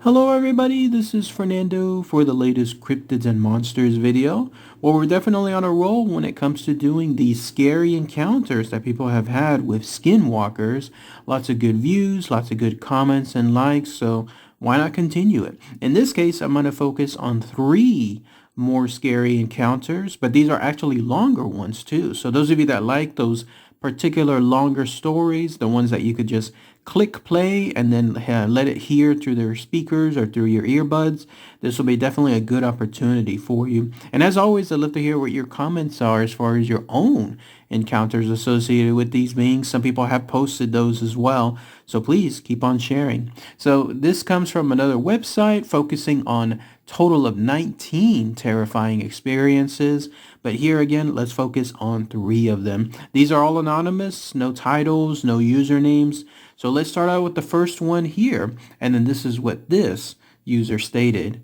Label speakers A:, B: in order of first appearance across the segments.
A: Hello everybody, this is Fernando for the latest Cryptids and Monsters video. Well, we're definitely on a roll when it comes to doing these scary encounters that people have had with skinwalkers. Lots of good views, lots of good comments and likes, so why not continue it? In this case, I'm going to focus on three more scary encounters, but these are actually longer ones too. So those of you that like those particular longer stories, the ones that you could just click play and then let it hear through their speakers or through your earbuds, this will be definitely a good opportunity for you. And as always, I'd love to hear what your comments are as far as your own encounters associated with these beings. Some people have posted those as well, so please keep on sharing. So this comes from another website focusing on total of 19 terrifying experiences, but here again, let's focus on three of them. These are all anonymous, no titles, no usernames. So let's start out with the first one here, and then this is what this user stated.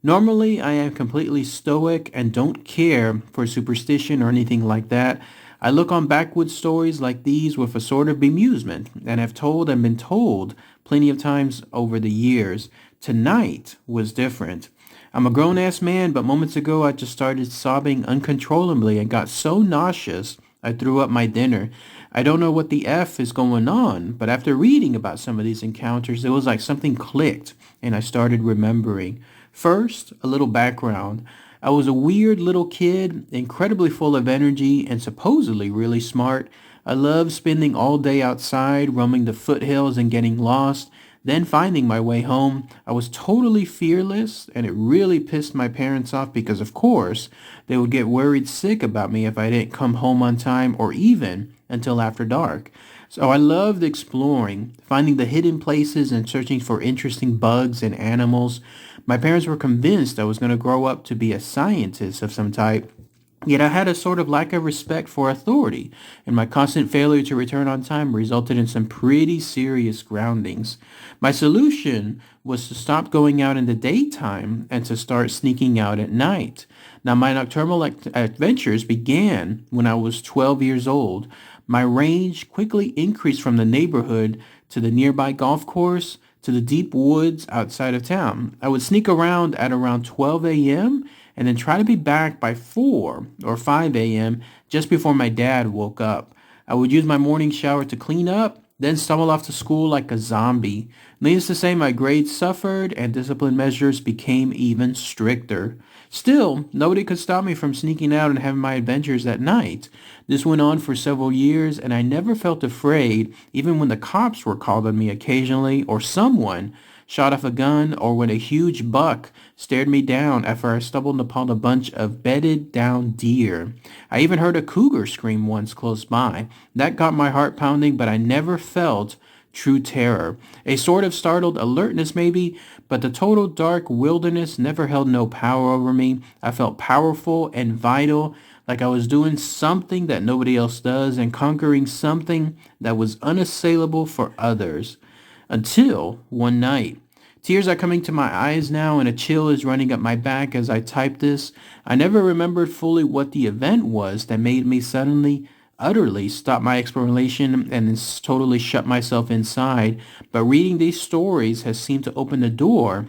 A: Normally, I am completely stoic and don't care for superstition or anything like that. I look on backwoods stories like these with a sort of bemusement and have told and been told plenty of times over the years. Tonight was different. I'm a grown-ass man, but moments ago I just started sobbing uncontrollably and got so nauseous I threw up my dinner. I don't know what the F is going on, but after reading about some of these encounters, it was like something clicked and I started remembering. First, a little background. I was a weird little kid, incredibly full of energy and supposedly really smart. I loved spending all day outside, roaming the foothills and getting lost, then finding my way home. I was totally fearless, and it really pissed my parents off because, of course, they would get worried sick about me if I didn't come home on time or even until after dark. So I loved exploring, finding the hidden places and searching for interesting bugs and animals. My parents were convinced I was going to grow up to be a scientist of some type. Yet I had a sort of lack of respect for authority, and my constant failure to return on time resulted in some pretty serious groundings. My solution was to stop going out in the daytime and to start sneaking out at night. Now, my nocturnal adventures began when I was 12 years old. My range quickly increased from the neighborhood to the nearby golf course to the deep woods outside of town. I would sneak around at around 12 a.m. and then try to be back by 4 or 5 a.m. just before my dad woke up. I would use my morning shower to clean up, then stumble off to school like a zombie. Needless to say, my grades suffered and discipline measures became even stricter. Still, nobody could stop me from sneaking out and having my adventures at night. This went on for several years, and I never felt afraid, even when the cops were called on me occasionally, or someone shot off a gun, or when a huge buck stared me down after I stumbled upon a bunch of bedded down deer. I even heard a cougar scream once close by. That got my heart pounding, but I never felt true terror. A sort of startled alertness maybe, but the total dark wilderness never held no power over me. I felt powerful and vital, like I was doing something that nobody else does and conquering something that was unassailable for others. Until one night. Tears are coming to my eyes now and a chill is running up my back as I type this. I never remembered fully what the event was that made me suddenly, utterly stop my exploration and then totally shut myself inside. But reading these stories has seemed to open the door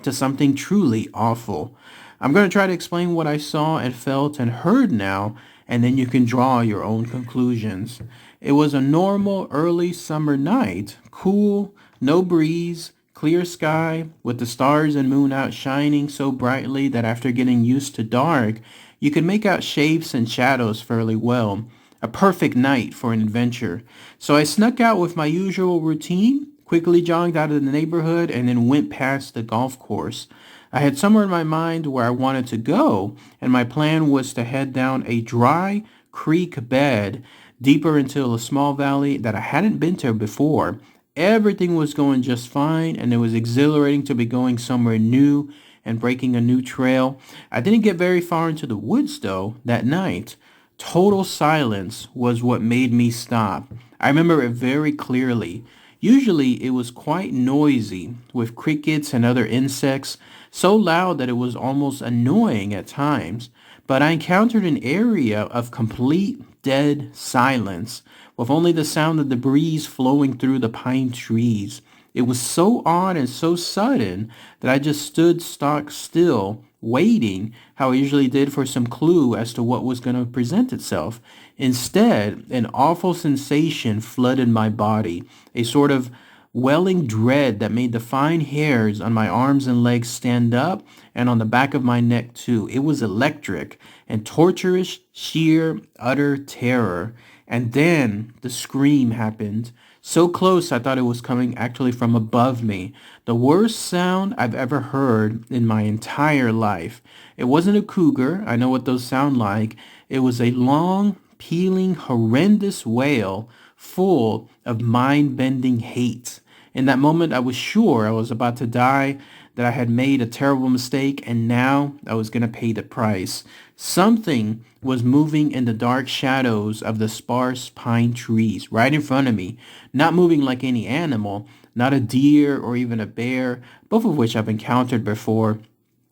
A: to something truly awful. I'm going to try to explain what I saw and felt and heard now, and then you can draw your own conclusions. It was a normal early summer night, cool, no breeze, clear sky, with the stars and moon out shining so brightly that after getting used to dark, you could make out shapes and shadows fairly well. A perfect night for an adventure. So I snuck out with my usual routine, quickly jogged out of the neighborhood, and then went past the golf course. I had somewhere in my mind where I wanted to go, and my plan was to head down a dry creek bed deeper into a small valley that I hadn't been to before. Everything was going just fine, and it was exhilarating to be going somewhere new and breaking a new trail. I didn't get very far into the woods, though, that night. Total silence was what made me stop. I remember it very clearly. Usually it was quite noisy, with crickets and other insects, so loud that it was almost annoying at times. But I encountered an area of complete dead silence, with only the sound of the breeze flowing through the pine trees. It was so odd and so sudden that I just stood stock still, waiting, how I usually did, for some clue as to what was going to present itself. Instead, an awful sensation flooded my body, a sort of welling dread that made the fine hairs on my arms and legs stand up and on the back of my neck too. It was electric and torturous, sheer, utter terror. And then the scream happened. So close I thought it was coming actually from above me. The worst sound I've ever heard in my entire life. It wasn't a cougar. I know what those sound like. It was a long, pealing, horrendous wail full of mind-bending hate. In that moment, I was sure I was about to die, that I had made a terrible mistake, and now I was going to pay the price. Something was moving in the dark shadows of the sparse pine trees right in front of me, not moving like any animal, not a deer or even a bear, both of which I've encountered before.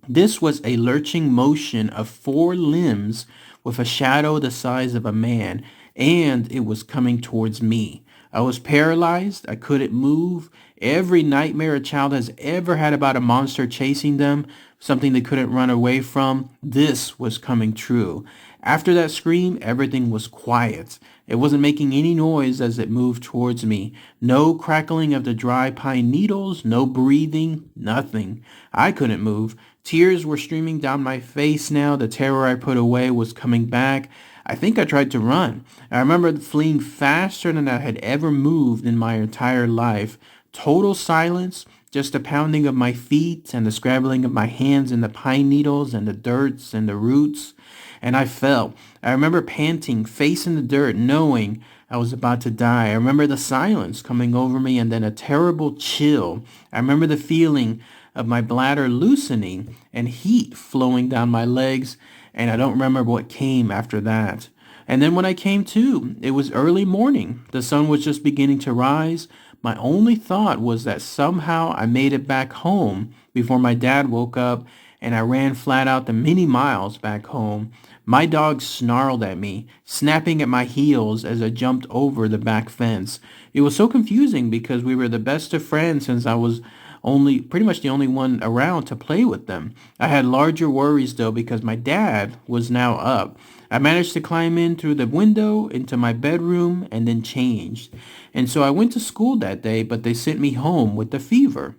A: This was a lurching motion of four limbs with a shadow the size of a man, and it was coming towards me. I was paralyzed. I couldn't move. Every nightmare a child has ever had about a monster chasing them, something they couldn't run away from, this was coming true. After that scream, everything was quiet. It wasn't making any noise as it moved towards me. No crackling of the dry pine needles, no breathing, nothing. I couldn't move. Tears were streaming down my face now. The terror I put away was coming back. I think I tried to run. I remember fleeing faster than I had ever moved in my entire life. Total silence, just the pounding of my feet and the scrabbling of my hands in the pine needles and the dirts and the roots. And I fell. I remember panting, face in the dirt, knowing I was about to die. I remember the silence coming over me and then a terrible chill. I remember the feeling of my bladder loosening and heat flowing down my legs, and I don't remember what came after that. And then when I came to, it was early morning. The sun was just beginning to rise. My only thought was that somehow I made it back home before my dad woke up, and I ran flat out the many miles back home. My dog snarled at me, snapping at my heels as I jumped over the back fence. It was so confusing because we were the best of friends since I was pretty much the only one around to play with them. I had larger worries though because my dad was now up. I managed to climb in through the window into my bedroom and then changed. And so I went to school that day, but they sent me home with a fever.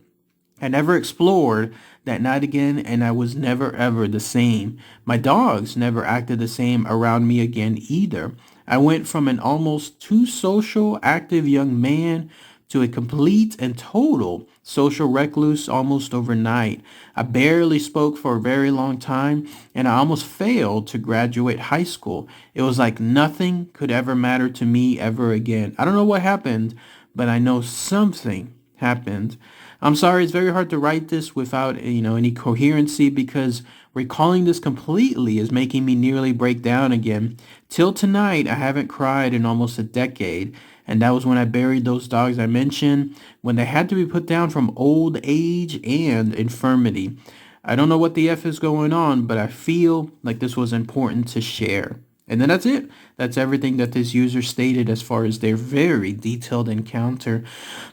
A: I never explored that night again, and I was never ever the same. My dogs never acted the same around me again either. I went from an almost too social, active young man to a complete and total social recluse almost overnight. I barely spoke for a very long time, and I almost failed to graduate high school. It was like nothing could ever matter to me ever again. I don't know what happened, but I know something happened. I'm sorry, it's very hard to write this without, any coherency because recalling this completely is making me nearly break down again. Till tonight, I haven't cried in almost a decade, and that was when I buried those dogs I mentioned, when they had to be put down from old age and infirmity. I don't know what the F is going on, but I feel like this was important to share. And then that's it. That's everything that this user stated as far as their very detailed encounter.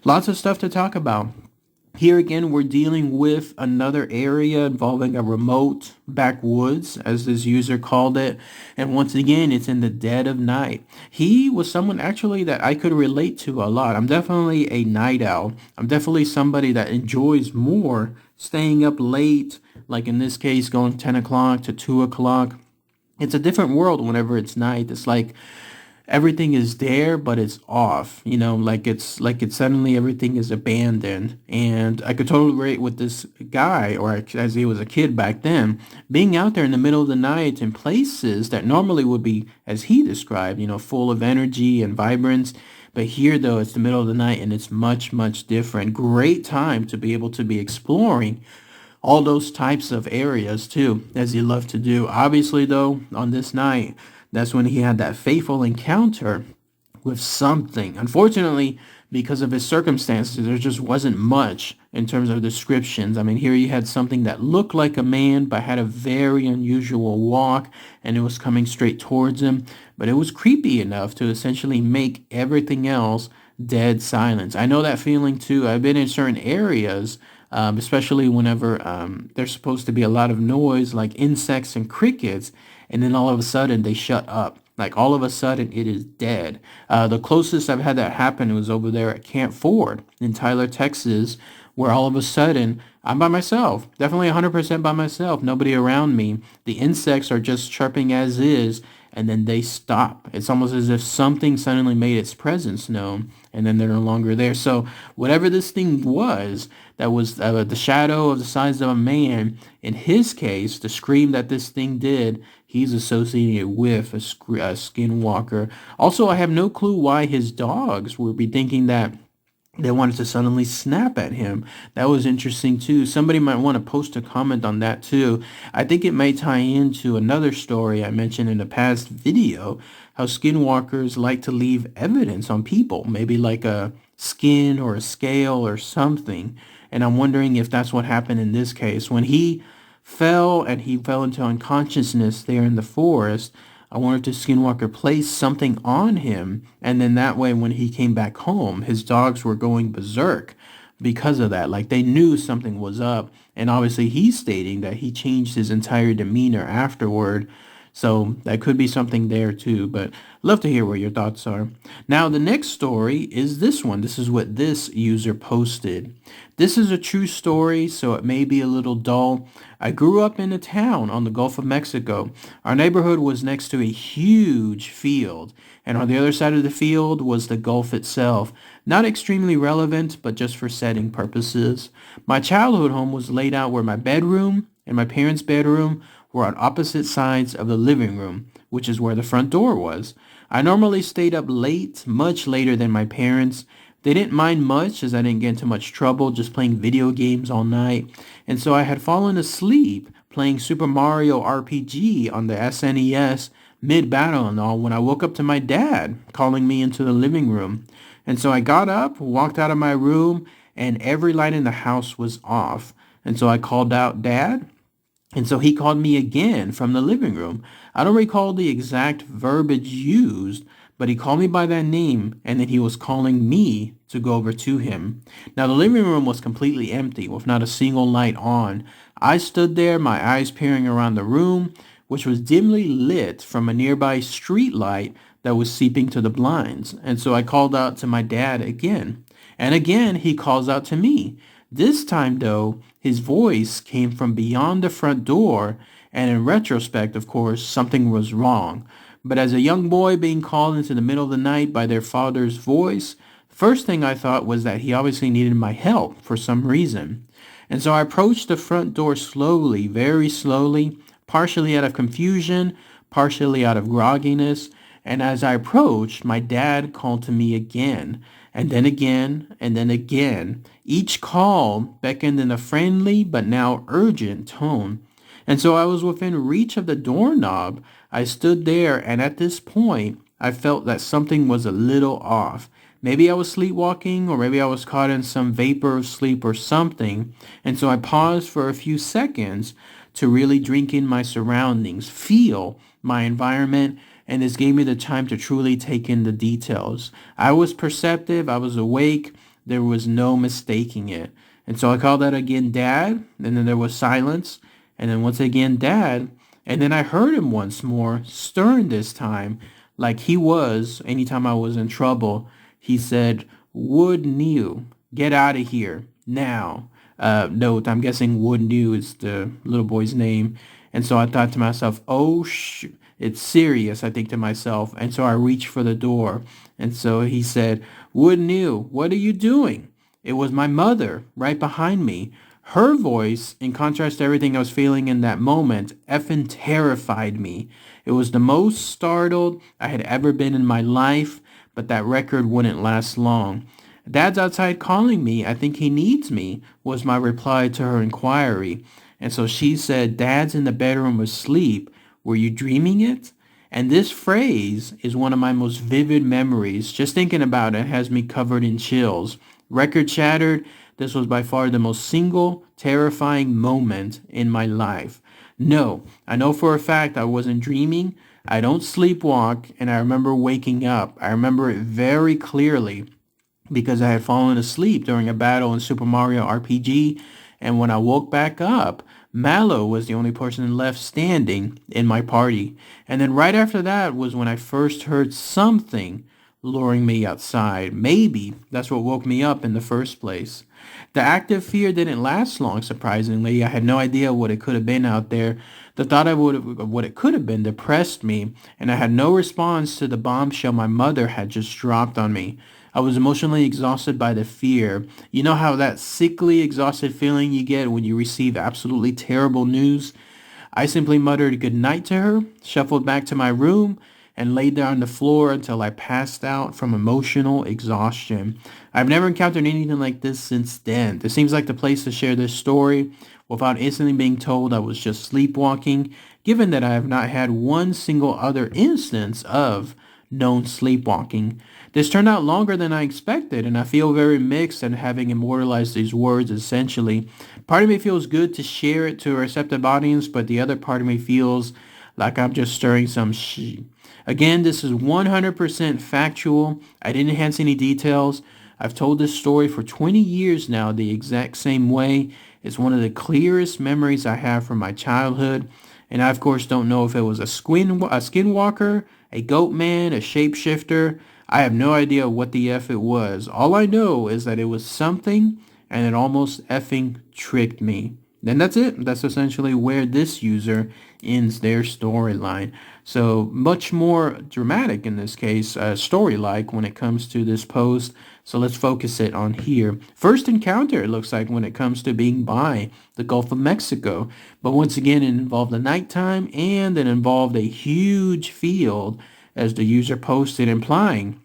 A: Lots of stuff to talk about. Here again, we're dealing with another area involving a remote backwoods, as this user called it. And once again, it's in the dead of night. He was someone actually that I could relate to a lot. I'm definitely a night owl. I'm definitely somebody that enjoys more staying up late, like in this case, going 10 o'clock to 2 o'clock. It's a different world whenever it's night. It's like everything is there, but it's off, like it's suddenly everything is abandoned. And I could totally relate with this guy, or as he was a kid back then, being out there in the middle of the night in places that normally would be, as he described, full of energy and vibrance. But here, though, it's the middle of the night and it's much, much different. Great time to be able to be exploring all those types of areas, too, as he loved to do. Obviously, though, on this night, that's when he had that fateful encounter with something. Unfortunately, because of his circumstances, there just wasn't much in terms of descriptions. I mean, here you had something that looked like a man, but had a very unusual walk, and it was coming straight towards him. But it was creepy enough to essentially make everything else dead silence. I know that feeling too. I've been in certain areas, especially whenever there's supposed to be a lot of noise, like insects and crickets, and then all of a sudden they shut up. Like all of a sudden it is dead. The closest I've had that happen was over there at Camp Ford in Tyler, Texas, where all of a sudden I'm by myself, definitely 100% by myself, nobody around me. The insects are just chirping as is, and then they stop. It's almost as if something suddenly made its presence known, and then they're no longer there. So whatever this thing was, that was the shadow of the size of a man, in his case, the scream that this thing did, he's associated with a skinwalker. Also, I have no clue why his dogs would be thinking that they wanted to suddenly snap at him. That was interesting too. Somebody might want to post a comment on that too. I think it may tie into another story I mentioned in a past video, how skinwalkers like to leave evidence on people, maybe like a skin or a scale or something. And I'm wondering if that's what happened in this case. When he fell into unconsciousness there in the forest, I wanted to Skinwalker place something on him, and then that way when he came back home, his dogs were going berserk because of that. Like they knew something was up, and obviously he's stating that he changed his entire demeanor afterward. So that could be something there too, but love to hear what your thoughts are. Now, the next story is this one. This is what this user posted. This is a true story, so it may be a little dull. I grew up in a town on the Gulf of Mexico. Our neighborhood was next to a huge field, and on the other side of the field was the Gulf itself. Not extremely relevant, but just for setting purposes. My childhood home was laid out where my bedroom and my parents' bedroom were on opposite sides of the living room, which is where the front door was. I normally stayed up late, much later than my parents. They didn't mind much as I didn't get into much trouble just playing video games all night. And so I had fallen asleep playing Super Mario RPG on the SNES mid-battle and all when I woke up to my dad calling me into the living room. And so I got up, walked out of my room, and every light in the house was off. And so I called out, "Dad?" And so he called me again from the living room. I don't recall the exact verbiage used, but he called me by that name, and then he was calling me to go over to him. Now, the living room was completely empty, with not a single light on. I stood there, my eyes peering around the room, which was dimly lit from a nearby street light that was seeping to the blinds. And so I called out to my dad again. And again, he calls out to me. This time, though, his voice came from beyond the front door, and in retrospect, of course, something was wrong. But as a young boy being called into the middle of the night by their father's voice, first thing I thought was that he obviously needed my help for some reason. And so I approached the front door slowly, very slowly, partially out of confusion, partially out of grogginess. And as I approached, my dad called to me again, and then again, and then again. Each call beckoned in a friendly but now urgent tone. And so I was within reach of the doorknob. I stood there, and at this point, I felt that something was a little off. Maybe I was sleepwalking, or maybe I was caught in some vapor of sleep or something. And so I paused for a few seconds to really drink in my surroundings, feel my environment, and this gave me the time to truly take in the details. I was perceptive, I was awake, there was no mistaking it. And so I called out again, "Dad," and then there was silence, and then once again, "Dad," and then I heard him once more, stern this time, like he was anytime I was in trouble. He said, "Wood New, get out of here, now." Note, I'm guessing Wood New is the little boy's name. And so I thought to myself, oh, it's serious, I think to myself. And so I reached for the door. And so he said, "Wood New, what are you doing?" It was my mother right behind me. Her voice, in contrast to everything I was feeling in that moment, effing terrified me. It was the most startled I had ever been in my life, but that record wouldn't last long. "Dad's outside calling me. I think he needs me," was my reply to her inquiry. And so she said, "Dad's in the bedroom asleep. Were you dreaming it?" And this phrase is one of my most vivid memories. Just thinking about it has me covered in chills. Record shattered. This was by far the most single, terrifying moment in my life. No, I know for a fact I wasn't dreaming. I don't sleepwalk, and I remember waking up. I remember it very clearly. because I had fallen asleep during a battle in Super Mario RPG, and when I woke back up, Mallow was the only person left standing in my party. And then right after that was when I first heard something luring me outside. Maybe that's what woke me up in the first place. The active fear didn't last long, surprisingly. I had no idea what it could have been out there. The thought of what it could have been depressed me, and I had no response to the bombshell my mother had just dropped on me. I was emotionally exhausted by the fear. You know how that sickly, exhausted feeling you get when you receive absolutely terrible news? I simply muttered good night to her, shuffled back to my room, and laid there on the floor until I passed out from emotional exhaustion. I've never encountered anything like this since then. This seems like the place to share this story without instantly being told I was just sleepwalking, given that I have not had one single other instance of known sleepwalking. This turned out longer than I expected, and I feel very mixed at having immortalized these words essentially. Part of me feels good to share it to a receptive audience, but the other part of me feels like I'm just stirring some shit. Again, this is 100% factual. I didn't enhance any details. I've told this story for 20 years now the exact same way. It's one of the clearest memories I have from my childhood. And I, of course, don't know if it was a skinwalker, a goat man, a shapeshifter. I have no idea what the F it was. All I know is that it was something, and it almost effing tricked me. And that's it. That's essentially where this user ends their storyline. So much more dramatic in this case, story-like when it comes to this post. So let's focus it on here. First encounter, it looks like, when it comes to being by the Gulf of Mexico. But once again, it involved the nighttime, and it involved a huge field, as the user posted, implying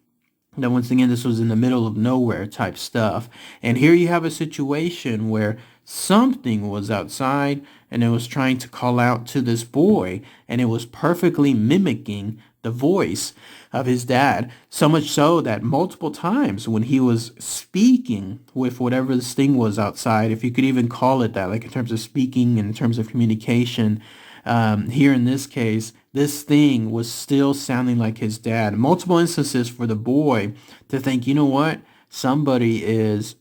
A: that once again this was in the middle of nowhere type stuff. And here you have a situation where something was outside and it was trying to call out to this boy, and it was perfectly mimicking the voice of his dad, so much so that multiple times when he was speaking with whatever this thing was outside, if you could even call it that, like in terms of speaking and in terms of communication, here in this case, this thing was still sounding like his dad. Multiple instances for the boy to think, you know what, somebody is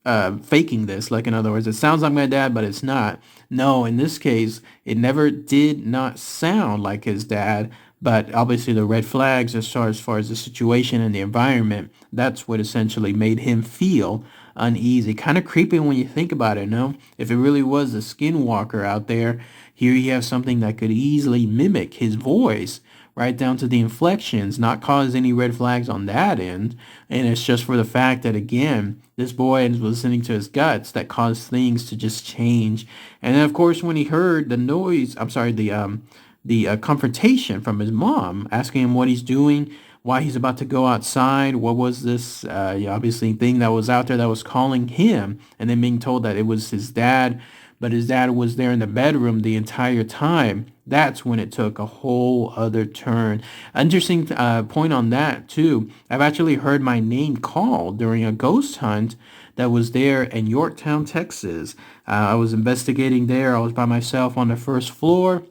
A: faking this. Like, in other words, it sounds like my dad, but it's not. No, in this case, it never did not sound like his dad. But obviously the red flags as far as the situation and the environment, that's what essentially made him feel uneasy. Kind of creepy when you think about it, no? If it really was a skinwalker out there, here you have something that could easily mimic his voice, right down to the inflections, not cause any red flags on that end. And it's just for the fact that, again, this boy was listening to his guts that caused things to just change. And then, of course, when he heard the noise, the confrontation from his mom, asking him what he's doing, why he's about to go outside, what was this obviously thing that was out there that was calling him, and then being told that it was his dad, but his dad was there in the bedroom the entire time. That's when it took a whole other turn. Interesting point on that, too. I've actually heard my name called during a ghost hunt that was there in Yorktown, Texas. I was investigating there. I was by myself on the first floor.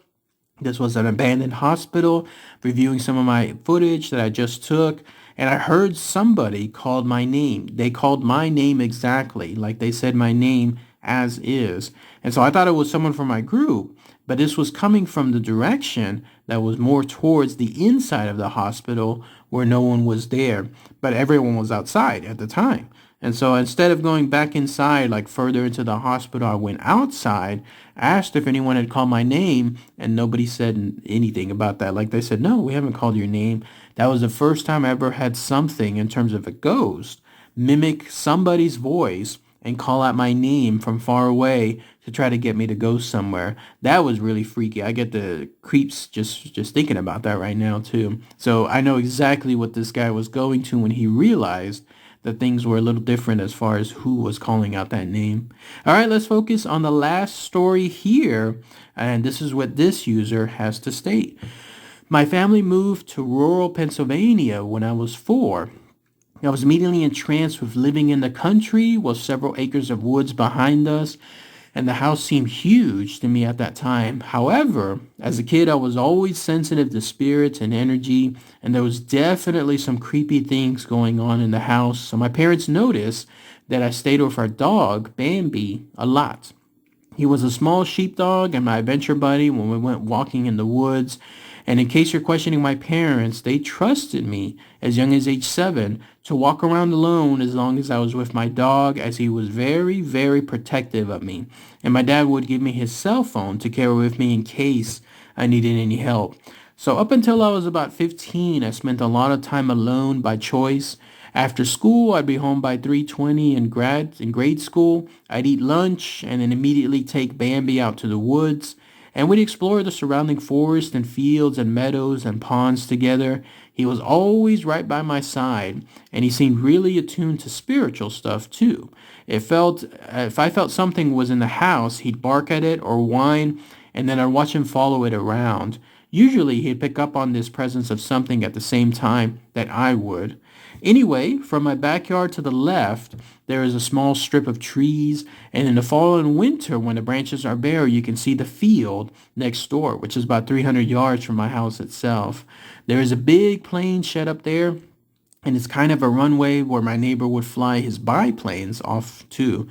A: This was an abandoned hospital, reviewing some of my footage that I just took, and I heard somebody called my name. They called my name exactly, like they said my name as is. And so I thought it was someone from my group, but this was coming from the direction that was more towards the inside of the hospital where no one was there, but everyone was outside at the time. And so instead of going back inside, like further into the hospital, I went outside, asked if anyone had called my name, and nobody said anything about that. Like they said, no, we haven't called your name. That was the first time I ever had something in terms of a ghost mimic somebody's voice and call out my name from far away to try to get me to go somewhere. That was really freaky. I get the creeps just thinking about that right now too. So I know exactly what this guy was going to when he realized that things were a little different as far as who was calling out that name. All right, let's focus on the last story here, and this is what this user has to state. My family moved to rural Pennsylvania when I was 4. I was immediately entranced with living in the country with several acres of woods behind us and the house seemed huge to me at that time. However, as a kid, I was always sensitive to spirits and energy, and there was definitely some creepy things going on in the house. So my parents noticed that I stayed with our dog, Bambi, a lot. He was a small sheepdog and my adventure buddy when we went walking in the woods. And in case you're questioning my parents, they trusted me as young as age 7 to walk around alone as long as I was with my dog, as he was very, very protective of me. And my dad would give me his cell phone to carry with me in case I needed any help. So up until I was about 15, I spent a lot of time alone by choice. After school, I'd be home by 3:20 in grade school. I'd eat lunch and then immediately take Bambi out to the woods, and we'd explore the surrounding forest and fields and meadows and ponds together. He was always right by my side, and he seemed really attuned to spiritual stuff too. If I felt something was in the house, he'd bark at it or whine, and then I'd watch him follow it around. Usually he'd pick up on this presence of something at the same time that I would. Anyway, from my backyard to the left, there is a small strip of trees, and in the fall and winter, when the branches are bare, you can see the field next door, which is about 300 yards from my house itself. There is a big plane shed up there, and it's kind of a runway where my neighbor would fly his biplanes off to.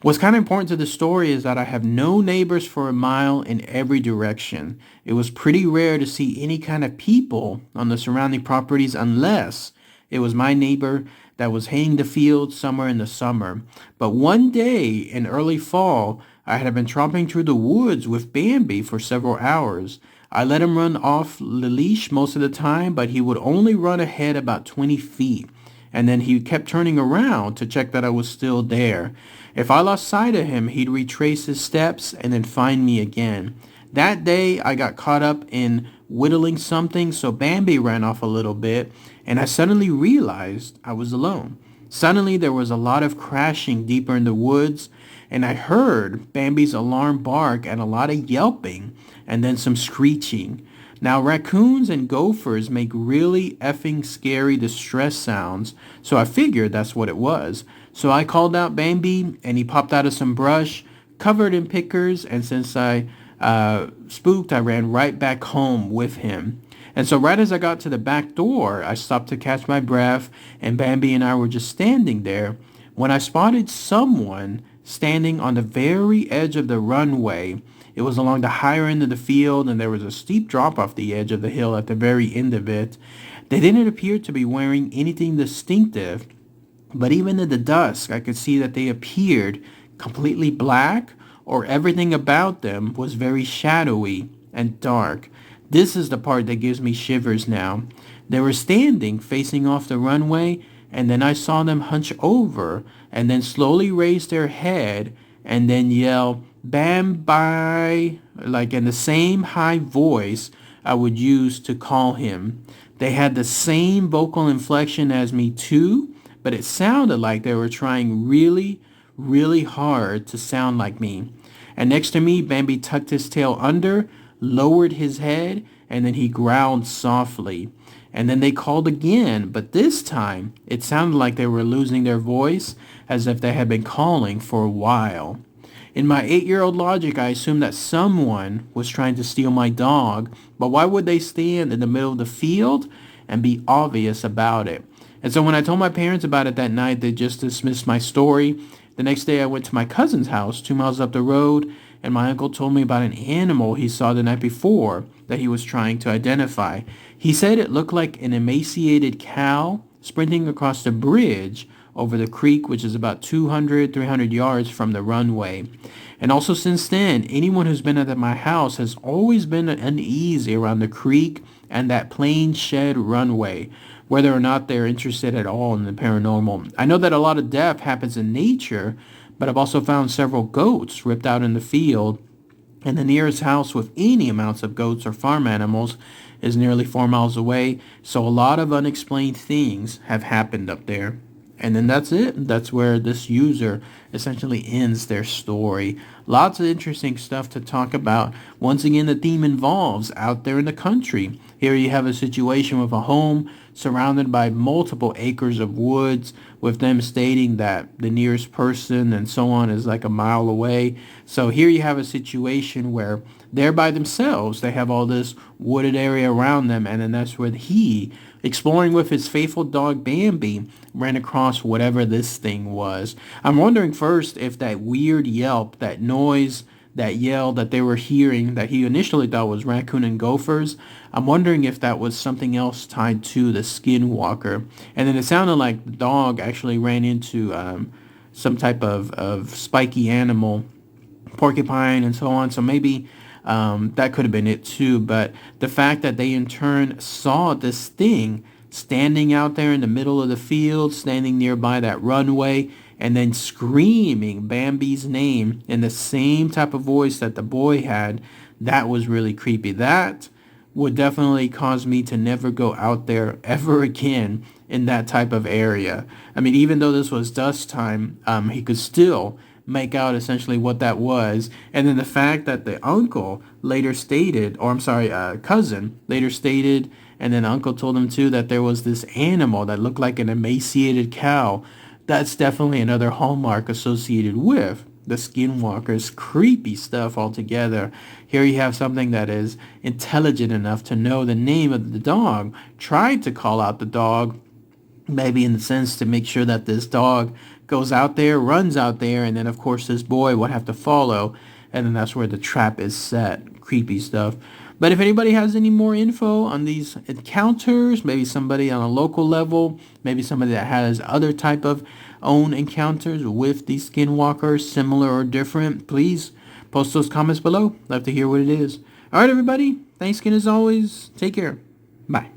A: What's kind of important to the story is that I have no neighbors for a mile in every direction. It was pretty rare to see any kind of people on the surrounding properties unless it was my neighbor that was haying the field somewhere in the summer. But one day in early fall, I had been tromping through the woods with Bambi for several hours. I let him run off the leash most of the time, but he would only run ahead about 20 feet. And then he kept turning around to check that I was still there. If I lost sight of him, he'd retrace his steps and then find me again. That day, I got caught up in whittling something, so Bambi ran off a little bit, and I suddenly realized I was alone. Suddenly, there was a lot of crashing deeper in the woods, and I heard Bambi's alarm bark and a lot of yelping, and then some screeching. Now, raccoons and gophers make really effing scary distress sounds, so I figured that's what it was. So I called out Bambi, and he popped out of some brush, covered in pickers, and since I spooked, I ran right back home with him. And so right as I got to the back door, I stopped to catch my breath, and Bambi and I were just standing there when I spotted someone standing on the very edge of the runway. It was along the higher end of the field, and there was a steep drop off the edge of the hill at the very end of it. They didn't appear to be wearing anything distinctive, but even in the dusk, I could see that they appeared completely black, or everything about them was very shadowy and dark. This is the part that gives me shivers now. They were standing facing off the runway, and then I saw them hunch over and then slowly raise their head and then yell, "Bambi," like in the same high voice I would use to call him. They had the same vocal inflection as me too, but it sounded like they were trying really, really hard to sound like me. And next to me, Bambi tucked his tail under, lowered his head, and then he growled softly. And then they called again, but this time it sounded like they were losing their voice, as if they had been calling for a while. In my 8-year-old logic, I assumed that someone was trying to steal my dog, but why would they stand in the middle of the field and be obvious about it? And so when I told my parents about it that night, they just dismissed my story. The next day I went to my cousin's house 2 miles up the road, and my uncle told me about an animal he saw the night before that he was trying to identify. He said it looked like an emaciated cow sprinting across the bridge over the creek, which is about 200, 300 yards from the runway. And also since then, anyone who's been at my house has always been uneasy around the creek and that plane shed runway, whether or not they're interested at all in the paranormal. I know that a lot of death happens in nature, but I've also found several goats ripped out in the field, and the nearest house with any amounts of goats or farm animals is nearly 4 miles away, so a lot of unexplained things have happened up there. And then that's it. That's where this user essentially ends their story. Lots of interesting stuff to talk about. Once again, the theme involves out there in the country. Here you have a situation with a home surrounded by multiple acres of woods, with them stating that the nearest person and so on is like a mile away. So here you have a situation where they're by themselves. They have all this wooded area around them, and then that's where he, exploring with his faithful dog Bambi, ran across whatever this thing was. I'm wondering first if that weird yelp, that noise, that yell that they were hearing that he initially thought was raccoon and gophers, I'm wondering if that was something else tied to the Skinwalker. And then it sounded like the dog actually ran into some type of spiky animal, porcupine and so on. So maybe that could have been it too. But the fact that they in turn saw this thing standing out there in the middle of the field, standing nearby that runway, and then screaming Bambi's name in the same type of voice that the boy had, that was really creepy. That would definitely cause me to never go out there ever again in that type of area. I mean, even though this was dusk time, he could still make out essentially what that was. And then the fact that the uncle later stated, or I'm sorry, cousin later stated, and then uncle told him too, that there was this animal that looked like an emaciated cow. That's definitely another hallmark associated with the Skinwalkers. Creepy stuff altogether. Here you have something that is intelligent enough to know the name of the dog, tried to call out the dog, maybe in the sense to make sure that this dog goes out there, runs out there, and then of course this boy would have to follow, and then that's where the trap is set. Creepy stuff. But if anybody has any more info on these encounters, maybe somebody on a local level, maybe somebody that has other type of own encounters with these Skinwalkers, similar or different, please post those comments below. Love to hear what it is. All right, everybody. Thanks again as always. Take care. Bye.